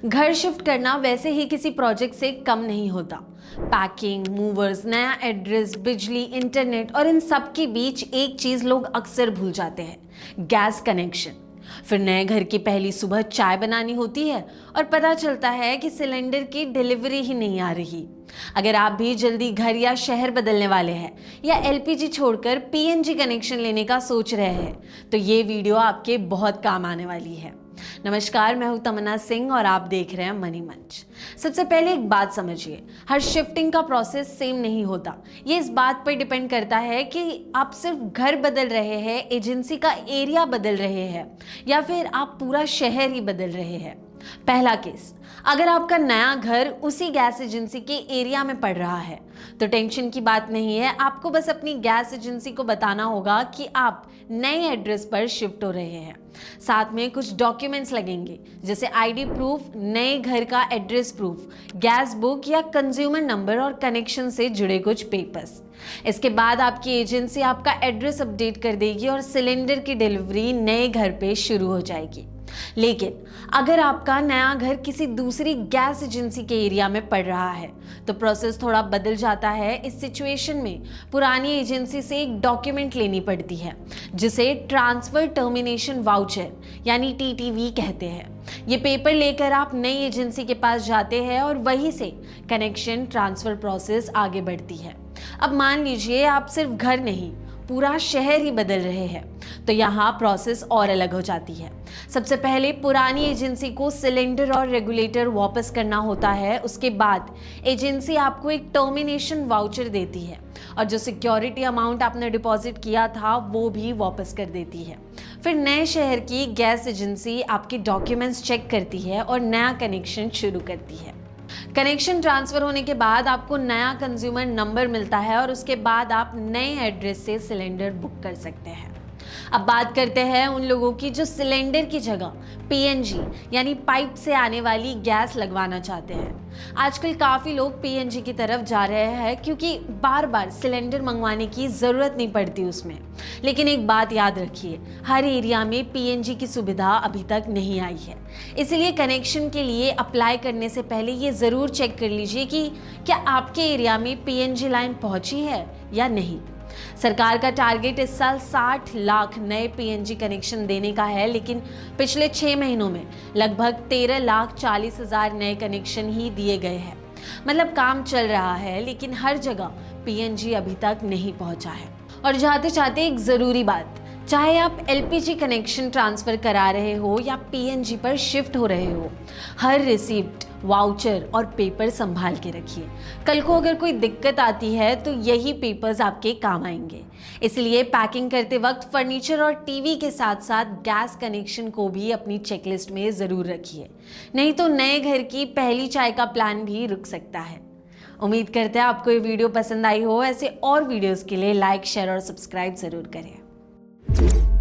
घर शिफ्ट करना वैसे ही किसी प्रोजेक्ट से कम नहीं होता। पैकिंग, मूवर्स, नया एड्रेस, बिजली, इंटरनेट और इन सब के बीच एक चीज लोग अक्सर भूल जाते हैं, गैस कनेक्शन। फिर नए घर की पहली सुबह चाय बनानी होती है और पता चलता है कि सिलेंडर की डिलीवरी ही नहीं आ रही। अगर आप भी जल्दी घर या शहर बदलने वाले हैं या एलपीजी छोड़कर पीएनजी कनेक्शन लेने का सोच रहे हैं तो ये वीडियो आपके बहुत काम आने वाली है। नमस्कार, मैं हूं तमन्ना सिंह और आप देख रहे हैं मनी मंच। सबसे पहले एक बात समझिए, हर शिफ्टिंग का प्रोसेस सेम नहीं होता। ये इस बात पर डिपेंड करता है कि आप सिर्फ घर बदल रहे हैं, एजेंसी का एरिया बदल रहे हैं या फिर आप पूरा शहर ही बदल रहे हैं। पहला केस, अगर आपका नया घर उसी गैस एजेंसी के एरिया में पड़ रहा है तो टेंशन की बात नहीं है। आपको बस अपनी गैस एजेंसी को बताना होगा कि आप नए एड्रेस पर शिफ्ट हो रहे हैं। साथ में कुछ डॉक्यूमेंट्स लगेंगे, जैसे आईडी प्रूफ, नए घर का एड्रेस प्रूफ, गैस बुक या कंज्यूमर नंबर और कनेक्शन से जुड़े कुछ पेपर्स। इसके बाद आपकी एजेंसी आपका एड्रेस अपडेट कर देगी और सिलेंडर की डिलीवरी नए घर पे शुरू हो जाएगी। लेकिन अगर आपका नया घर किसी दूसरी गैस एजेंसी के एरिया में पड़ रहा है तो प्रोसेस थोड़ा बदल जाता है। इस सिचुएशन में पुरानी एजेंसी से एक डॉक्यूमेंट लेनी पड़ती है जिसे ट्रांसफर टर्मिनेशन वाउचर यानी टीटीवी कहते हैं। ये पेपर लेकर आप नई एजेंसी के पास जाते हैं और वहीं से कनेक्शन ट्रांसफर प्रोसेस आगे बढ़ती है। अब मान लीजिए आप सिर्फ घर नहीं, पूरा शहर ही बदल रहे हैं तो यहाँ प्रोसेस और अलग हो जाती है। सबसे पहले पुरानी एजेंसी को सिलेंडर और रेगुलेटर वापस करना होता है। उसके बाद एजेंसी आपको एक टर्मिनेशन वाउचर देती है और जो सिक्योरिटी अमाउंट आपने डिपॉजिट किया था वो भी वापस कर देती है। फिर नए शहर की गैस एजेंसी आपके डॉक्यूमेंट्स चेक करती है और नया कनेक्शन शुरू करती है। कनेक्शन ट्रांसफर होने के बाद आपको नया कंज्यूमर नंबर मिलता है और उसके बाद आप नए एड्रेस से सिलेंडर बुक कर सकते हैं। अब बात करते हैं उन लोगों की जो सिलेंडर की जगह पीएनजी यानी पाइप से आने वाली गैस लगवाना चाहते हैं। आजकल काफ़ी लोग पीएनजी की तरफ जा रहे हैं क्योंकि बार बार सिलेंडर मंगवाने की ज़रूरत नहीं पड़ती उसमें। लेकिन एक बात याद रखिए, हर एरिया में पीएनजी की सुविधा अभी तक नहीं आई है। इसलिए कनेक्शन के लिए अप्लाई करने से पहले ये ज़रूर चेक कर लीजिए कि क्या आपके एरिया में पीएनजी लाइन पहुंची है या नहीं। सरकार का टारगेट इस साल 60 लाख नए पीएनजी कनेक्शन देने का है, लेकिन पिछले 6 महीनों में लगभग 13,40,000 नए कनेक्शन ही दिए गए हैं। मतलब काम चल रहा है, लेकिन हर जगह पीएनजी अभी तक नहीं पहुंचा है। और जाते जाते एक ज़रूरी बात, चाहे आप एलपीजी कनेक्शन ट्रांसफ़र करा रहे हो या पीएनजी पर शिफ्ट हो रहे हो, हर रिसिप्ट, वाउचर और पेपर संभाल के रखिए। कल को अगर कोई दिक्कत आती है तो यही पेपर्स आपके काम आएंगे। इसलिए पैकिंग करते वक्त फर्नीचर और टीवी के साथ साथ गैस कनेक्शन को भी अपनी चेकलिस्ट में ज़रूर रखिए, नहीं तो नए घर की पहली चाय का प्लान भी रुक सकता है। उम्मीद करते हैं आपको ये वीडियो पसंद आई हो। ऐसे और वीडियोज़ के लिए लाइक, शेयर और सब्सक्राइब ज़रूर करें।